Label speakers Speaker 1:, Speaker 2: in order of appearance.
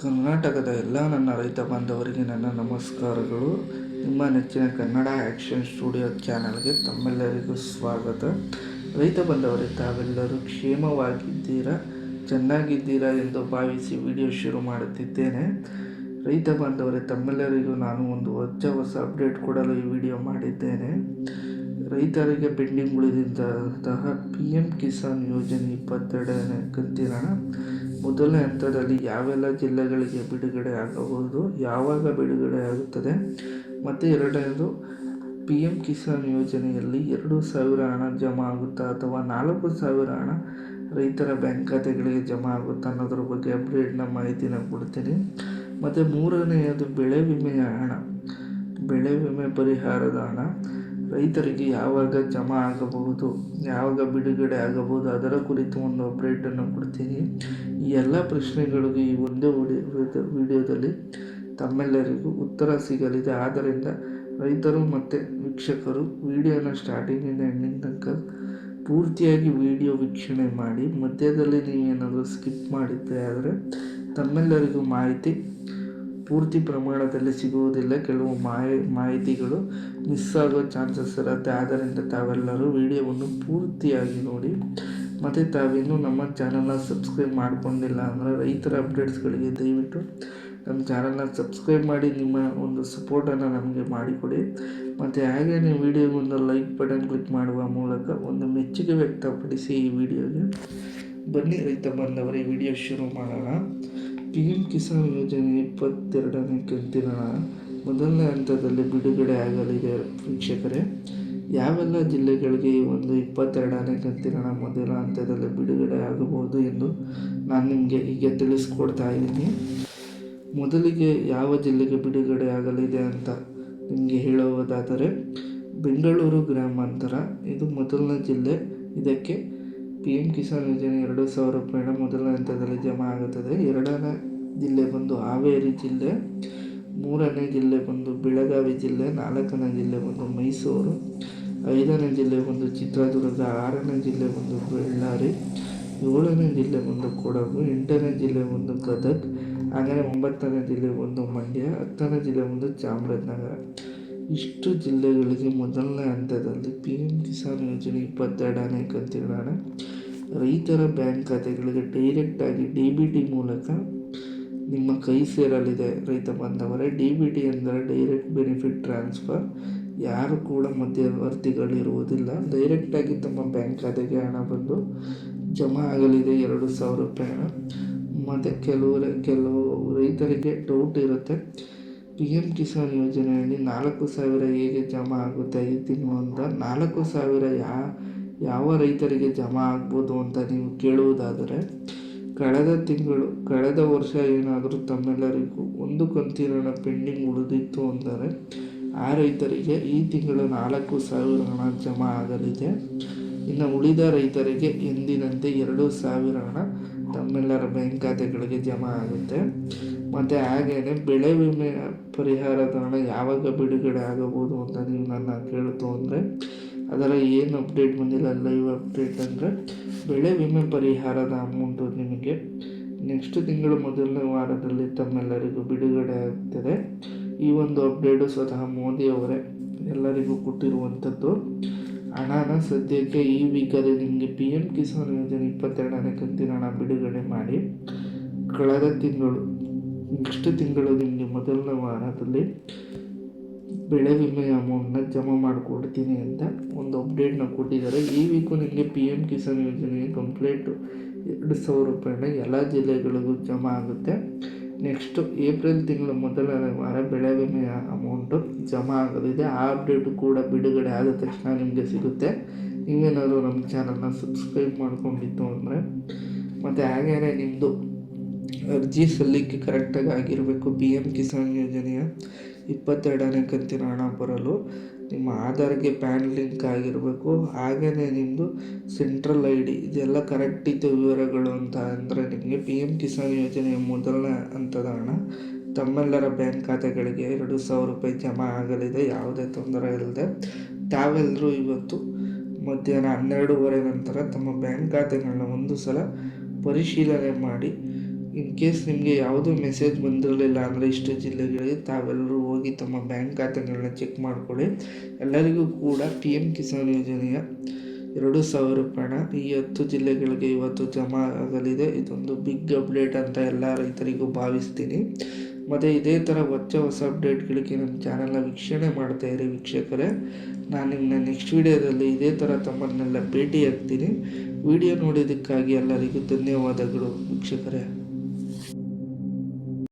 Speaker 1: ಕರ್ನಾಟಕದ ಎಲ್ಲ ನನ್ನ ರೈತ ಬಾಂಧವರಿಗೆ ನನ್ನ ನಮಸ್ಕಾರಗಳು. ನಿಮ್ಮ ನೆಚ್ಚಿನ ಕನ್ನಡ ಆ್ಯಕ್ಷನ್ ಸ್ಟುಡಿಯೋ ಚಾನಲ್ಗೆ ತಮ್ಮೆಲ್ಲರಿಗೂ ಸ್ವಾಗತ. ರೈತ ಬಾಂಧವರೇ, ತಾವೆಲ್ಲರೂ ಕ್ಷೇಮವಾಗಿದ್ದೀರಾ, ಚೆನ್ನಾಗಿದ್ದೀರಾ ಎಂದು ಭಾವಿಸಿ ವಿಡಿಯೋ ಶುರು ಮಾಡುತ್ತಿದ್ದೇನೆ. ರೈತ ಬಾಂಧವರೇ, ತಮ್ಮೆಲ್ಲರಿಗೂ ನಾನು ಒಂದು ಹೊಸ ಅಪ್ಡೇಟ್ ಕೊಡಲು ಈ ವಿಡಿಯೋ ಮಾಡಿದ್ದೇನೆ. ರೈತರಿಗೆ ಪೆಂಡಿಂಗ್ ಉಳಿದಿದ್ದಂತಹ PM ಕಿಸಾನ್ ಯೋಜನೆ 22ನೇ ಕಂತಿನ ಹಣ ಮೊದಲನೇ ಹಂತದಲ್ಲಿ ಯಾವೆಲ್ಲ ಜಿಲ್ಲೆಗಳಿಗೆ ಬಿಡುಗಡೆ ಆಗಬಹುದು, ಯಾವಾಗ ಬಿಡುಗಡೆ ಆಗುತ್ತದೆ, ಮತ್ತು ಎರಡನೇದು PM ಕಿಸಾನ್ ಯೋಜನೆಯಲ್ಲಿ 2,000 ಹಣ ಜಮಾ ಆಗುತ್ತಾ ಅಥವಾ 4,000 ಹಣ ರೈತರ ಬ್ಯಾಂಕ್ ಖಾತೆಗಳಿಗೆ ಜಮಾ ಆಗುತ್ತಾ ಅನ್ನೋದ್ರ ಬಗ್ಗೆ ಅಪ್ಡೇಟ್ನ ಮಾಹಿತಿನ ಕೊಡ್ತೀನಿ. ಮತ್ತು ಮೂರನೆಯದು ಬೆಳೆ ವಿಮೆಯ ಹಣ, ಬೆಳೆ ವಿಮೆ ಪರಿಹಾರದ ಹಣ ರೈತರಿಗೆ ಯಾವಾಗ ಜಮಾ ಆಗಬಹುದು, ಯಾವಾಗ ಬಿಡುಗಡೆ ಆಗಬಹುದು, ಅದರ ಕುರಿತು ಒಂದು ಅಪ್ಡೇಟನ್ನು ಕೊಡ್ತೀನಿ. ಈ ಎಲ್ಲ ಪ್ರಶ್ನೆಗಳಿಗೂ ಈ ಒಂದೇ ವಿಡಿಯೋದಲ್ಲಿ ತಮ್ಮೆಲ್ಲರಿಗೂ ಉತ್ತರ ಸಿಗಲಿದೆ. ಆದ್ದರಿಂದ ರೈತರು ಮತ್ತು ವೀಕ್ಷಕರು ವಿಡಿಯೋನ ಸ್ಟಾರ್ಟಿಂಗಿಂದ ಎಂಡಿಂಗ್ ತನಕ ಪೂರ್ತಿಯಾಗಿ ವಿಡಿಯೋ ವೀಕ್ಷಣೆ ಮಾಡಿ. ಮಧ್ಯದಲ್ಲಿ ನೀವೇನಾದರೂ ಸ್ಕಿಪ್ ಮಾಡಿದ್ದೆ ಆದರೆ ತಮ್ಮೆಲ್ಲರಿಗೂ ಮಾಹಿತಿ ಪೂರ್ತಿ ಪ್ರಮಾಣದಲ್ಲಿ ಸಿಗುವುದಿಲ್ಲ. ಕೆಲವು ಮಾಹಿತಿಗಳು ಮಿಸ್ ಆಗೋ ಚಾನ್ಸಸ್ ಇರುತ್ತೆ. ಆದ್ದರಿಂದ ತಾವೆಲ್ಲರೂ ವಿಡಿಯೋವನ್ನು ಪೂರ್ತಿಯಾಗಿ ನೋಡಿ. ಮತ್ತು ತಾವಿನ್ನೂ ನಮ್ಮ ಚಾನಲ್ನ ಸಬ್ಸ್ಕ್ರೈಬ್ ಮಾಡ್ಕೊಂಡಿಲ್ಲ ಅಂದರೆ ರೈತರ ಅಪ್ಡೇಟ್ಸ್ಗಳಿಗೆ ದಯವಿಟ್ಟು ನಮ್ಮ ಚಾನಲ್ನ ಸಬ್ಸ್ಕ್ರೈಬ್ ಮಾಡಿ ನಿಮ್ಮ ಒಂದು ಸಪೋರ್ಟನ್ನು ನಮಗೆ ಮಾಡಿಕೊಡಿ. ಮತ್ತು ಹಾಗೆ ನೀವು ವಿಡಿಯೋಗೆ ಒಂದು ಲೈಕ್ ಬಟನ್ ಕ್ಲಿಕ್ ಮಾಡುವ ಮೂಲಕ ಒಂದು ಮೆಚ್ಚುಗೆ ವ್ಯಕ್ತಪಡಿಸಿ ಈ ವಿಡಿಯೋಗೆ. ಬನ್ನಿ ರೈತ ಬಾಂಧವರೇ, ವಿಡಿಯೋ ಶುರು ಮಾಡೋಣ. PM ಕಿಸಾನ್ ಯೋಜನೆ 22ನೇ ಕಂತಿನ ಮೊದಲನೇ ಹಂತದಲ್ಲಿ ಬಿಡುಗಡೆ ಆಗಲಿದೆ. ವೀಕ್ಷಕರೇ, ಯಾವೆಲ್ಲ ಜಿಲ್ಲೆಗಳಿಗೆ ಈ ಒಂದು 22ನೇ ಕಂತಿನ ಮೊದಲ ಹಂತದಲ್ಲಿ ಬಿಡುಗಡೆ ಆಗಬಹುದು ಎಂದು ನಾನು ನಿಮಗೆ ಈಗ ತಿಳಿಸ್ಕೊಡ್ತಾ ಇದ್ದೀನಿ. ಮೊದಲಿಗೆ ಯಾವ ಜಿಲ್ಲೆಗೆ ಬಿಡುಗಡೆ ಆಗಲಿದೆ ಅಂತ ನಿಮಗೆ ಹೇಳುವುದಾದರೆ, ಬೆಂಗಳೂರು ಗ್ರಾಮಾಂತರ ಇದು ಮೊದಲನೇ ಜಿಲ್ಲೆ. ಇದಕ್ಕೆ PM ಕಿಸಾನ್ ಯೋಜನೆ 2,000 ರೂಪಾಯಿನ ಮೊದಲನೇ ಹಂತದಲ್ಲಿ ಜಮಾ ಆಗುತ್ತದೆ. ಎರಡನೇ ಜಿಲ್ಲೆ ಬಂದು ಹಾವೇರಿ ಜಿಲ್ಲೆ, ಮೂರನೇ ಜಿಲ್ಲೆ ಬಂದು ಬೆಳಗಾವಿ ಜಿಲ್ಲೆ, ನಾಲ್ಕನೇ ಜಿಲ್ಲೆ ಬಂದು ಮೈಸೂರು, ಐದನೇ ಜಿಲ್ಲೆ ಬಂದು ಚಿತ್ರದುರ್ಗ, ಆರನೇ ಜಿಲ್ಲೆ ಬಂದು ಬಳ್ಳಾರಿ, ಏಳನೇ ಜಿಲ್ಲೆ ಬಂದು ಕೊಡಗು, ಎಂಟನೇ ಜಿಲ್ಲೆ ಬಂದು ಗದಗ್, ಹಾಗೆಯೇ 9ನೇ ಜಿಲ್ಲೆ ಬಂದು ಮಂಡ್ಯ, 10ನೇ ಜಿಲ್ಲೆ ಬಂದು ಚಾಮರಾಜನಗರ. ಇಷ್ಟು ಜಿಲ್ಲೆಗಳಿಗೆ ಮೊದಲನೇ ಹಂತದಲ್ಲಿ PM ಕಿಸಾನ್ ಯೋಜನೆ 22ನೇ ಕಂತಿನ ಹಣ ರೈತರ ಬ್ಯಾಂಕ್ ಖಾತೆಗಳಿಗೆ ಡೈರೆಕ್ಟಾಗಿ DBT ಮೂಲಕ ನಿಮ್ಮ ಕೈ ಸೇರಲಿದೆ. ರೈತ ಬಾಂಧವರೇ, DBT ಅಂದರೆ ಡೈರೆಕ್ಟ್ ಬೆನಿಫಿಟ್ ಟ್ರಾನ್ಸ್ಫರ್. ಯಾರು ಕೂಡ ಮಧ್ಯವರ್ತಿಗಳಿರುವುದಿಲ್ಲ. ಡೈರೆಕ್ಟಾಗಿ ತಮ್ಮ ಬ್ಯಾಂಕ್ ಖಾತೆಗೆ ಹಣ ಬಂದು ಜಮಾ ಆಗಲಿದೆ 2,000 ರೂಪಾಯಿ ಹಣ. ಮತ್ತು ಕೆಲವು ರೈತರಿಗೆ ಡೌಟ್ ಇರುತ್ತೆ, PM ಕಿಸಾನ್ ಯೋಜನೆಯಲ್ಲಿ 4,000 ಹೇಗೆ ಜಮಾ ಆಗುತ್ತೆ 5 ತಿಂಗಳು ಅಂತ. 4,000 ಯಾವ ರೈತರಿಗೆ ಜಮಾ ಆಗ್ಬೋದು ಅಂತ ನೀವು ಕೇಳುವುದಾದರೆ, ಕಳೆದ ವರ್ಷ ಏನಾದರೂ ತಮ್ಮೆಲ್ಲರಿಗೂ ಒಂದು ಕಂತಿನ ಹಣ ಪೆಂಡಿಂಗ್ ಉಳಿದಿತ್ತು ಅಂದರೆ ಆ ರೈತರಿಗೆ ಈ ತಿಂಗಳು 4,000 ಹಣ ಜಮಾ ಆಗಲಿದೆ. ಇನ್ನು ಉಳಿದ ರೈತರಿಗೆ ಎಂದಿನಂತೆ 2,000 ಹಣ ತಮ್ಮೆಲ್ಲರ ಬ್ಯಾಂಕ್ ಖಾತೆಗಳಿಗೆ ಜಮಾ ಆಗುತ್ತೆ. ಮತ್ತು ಹಾಗೆಯೇ ಬೆಳೆ ವಿಮೆ ಪರಿಹಾರದ ಹಣ ಯಾವಾಗ ಬಿಡುಗಡೆ ಆಗಬಹುದು ಅಂತ ನೀವು ನನ್ನ ಕೇಳ್ತು ಅಂದರೆ, ಅದರ ಏನು ಅಪ್ಡೇಟ್ ಬಂದಿಲ್ಲ, ಲೈವ್ ಅಪ್ಡೇಟ್ ಅಂದರೆ ಬೆಳೆ ವಿಮೆ ಪರಿಹಾರದ ಅಮೌಂಟು ನಿಮಗೆ ನೆಕ್ಸ್ಟ್ ತಿಂಗಳು ಮೊದಲನೇ ವಾರದಲ್ಲಿ ತಮ್ಮೆಲ್ಲರಿಗೂ ಬಿಡುಗಡೆ ಆಗ್ತದೆ. ಈ ಒಂದು ಅಪ್ಡೇಟು ಸ್ವತಃ ಮೋದಿಯವರೇ ಎಲ್ಲರಿಗೂ ಕೊಟ್ಟಿರುವಂಥದ್ದು. ಹಣನ ಸದ್ಯಕ್ಕೆ ಈ ವೀಕಲ್ಲಿ ನಿಮಗೆ PM ಕಿಸಾನ್ ಯೋಜನೆ 22ನೇ ಕಂತಿನ ಹಣ ಬಿಡುಗಡೆ ಮಾಡಿ ಕಳೆದ ತಿಂಗಳು ನೆಕ್ಸ್ಟ್ ತಿಂಗಳು ನಿಮಗೆ ಮೊದಲನೇ ವಾರದಲ್ಲಿ ಬೆಳೆ ವಿಮೆಯ ಅಮೌಂಟ್ನ ಜಮಾ ಮಾಡಿಕೊಡ್ತೀನಿ ಅಂತ ಒಂದು ಅಪ್ಡೇಟ್ನ ಕೊಟ್ಟಿದ್ದಾರೆ. ಈ ವೀಕು ನಿಮಗೆ PM ಕಿಸಾನ್ ಯೋಜನೆಗೆ ಕಂಪ್ಲೀಟು 2,000 ರೂಪಾಯಿನ ಎಲ್ಲ ಜಿಲ್ಲೆಗಳಿಗೂ ಜಮಾ ಆಗುತ್ತೆ. ನೆಕ್ಸ್ಟು ಏಪ್ರಿಲ್ ತಿಂಗಳು ಮೊದಲನೇ ವಾರ ಬೆಳೆ ವಿಮೆಯ ಅಮೌಂಟು ಜಮಾ ಆಗಲಿದೆ. ಆ ಅಪ್ಡೇಟು ಕೂಡ ಬಿಡುಗಡೆ ಆದ ತಕ್ಷಣ ನಿಮಗೆ ಸಿಗುತ್ತೆ. ನೀವೇನಾದರೂ ನಮ್ಮ ಚಾನಲ್ನ ಸಬ್ಸ್ಕ್ರೈಬ್ ಮಾಡ್ಕೊಂಡಿತ್ತು ಅಂದರೆ. ಮತ್ತು ಹಾಗೆಯೇ ನಿಮ್ಮದು ಅರ್ಜಿ ಸಲ್ಲಿಕೆ ಕರೆಕ್ಟಾಗಿ ಆಗಿರಬೇಕು. PM ಕಿಸಾನ್ ಯೋಜನೆಯ 22ನೇ ಕಂತಿನ ಹಣ ಬರಲು ನಿಮ್ಮ ಆಧಾರ್ಗೆ ಪ್ಯಾನ್ ಲಿಂಕ್ ಆಗಿರಬೇಕು. ಹಾಗೆಯೇ ನಿಮ್ಮದು ಸೆಂಟ್ರಲ್ ID ಇದೆಲ್ಲ ಕರೆಕ್ಟ್ ಇದ್ದ ವಿವರಗಳು ಅಂತ ಅಂದರೆ ನಿಮಗೆ PM ಕಿಸಾನ್ ಯೋಜನೆಯ ಮೊದಲನೇ ಹಂತದ ಹಣ ತಮ್ಮೆಲ್ಲರ ಬ್ಯಾಂಕ್ ಖಾತೆಗಳಿಗೆ 2,000 ರೂಪಾಯಿ ಜಮಾ ಆಗಲಿದೆ, ಯಾವುದೇ ತೊಂದರೆ ಇಲ್ಲದೆ. ತಾವೆಲ್ಲರೂ ಇವತ್ತು ಮಧ್ಯಾಹ್ನ 12:30 ನಂತರ ತಮ್ಮ ಬ್ಯಾಂಕ್ ಖಾತೆಗಳನ್ನ ಒಂದು ಸಲ ಪರಿಶೀಲನೆ ಮಾಡಿ ಇನ್ ಕೇಸ್ ನಿಮಗೆ ಯಾವುದೂ ಮೆಸೇಜ್ ಬಂದಿರಲಿಲ್ಲ ಅಂದರೆ ಇಷ್ಟು ಜಿಲ್ಲೆಗಳಿಗೆ ತಾವೆಲ್ಲರೂ ಹೋಗಿ ತಮ್ಮ ಬ್ಯಾಂಕ್ ಖಾತೆಗಳನ್ನ ಚೆಕ್ ಮಾಡಿಕೊಳ್ಳಿ. ಎಲ್ಲರಿಗೂ ಕೂಡ PM ಕಿಸಾನ್ ಯೋಜನೆಯ 2,000 ರೂಪಾಯಿನ ಈ 10 ಜಿಲ್ಲೆಗಳಿಗೆ ಇವತ್ತು ಜಮಾ ಆಗಲಿದೆ. ಇದೊಂದು ಬಿಗ್ ಅಪ್ಡೇಟ್ ಅಂತ ಎಲ್ಲ ರೈತರಿಗೂ ಭಾವಿಸ್ತೀನಿ. ಮತ್ತು ಇದೇ ಥರ ಹೊಸ ಅಪ್ಡೇಟ್ಗಳಿಗೆ ನಮ್ಮ ಚಾನಲ್ನ ವೀಕ್ಷಣೆ ಮಾಡ್ತಾಯಿರಿ ವೀಕ್ಷಕರೇ. ನಾನು ನಿಮ್ಮನ್ನ ನೆಕ್ಸ್ಟ್ ವಿಡಿಯೋದಲ್ಲಿ ಇದೇ ಥರ ತಮ್ಮನ್ನೆಲ್ಲ ಭೇಟಿ ಆಗ್ತೀನಿ. ವಿಡಿಯೋ ನೋಡೋದಕ್ಕಾಗಿ ಎಲ್ಲರಿಗೂ ಧನ್ಯವಾದಗಳು ವೀಕ್ಷಕರೇ.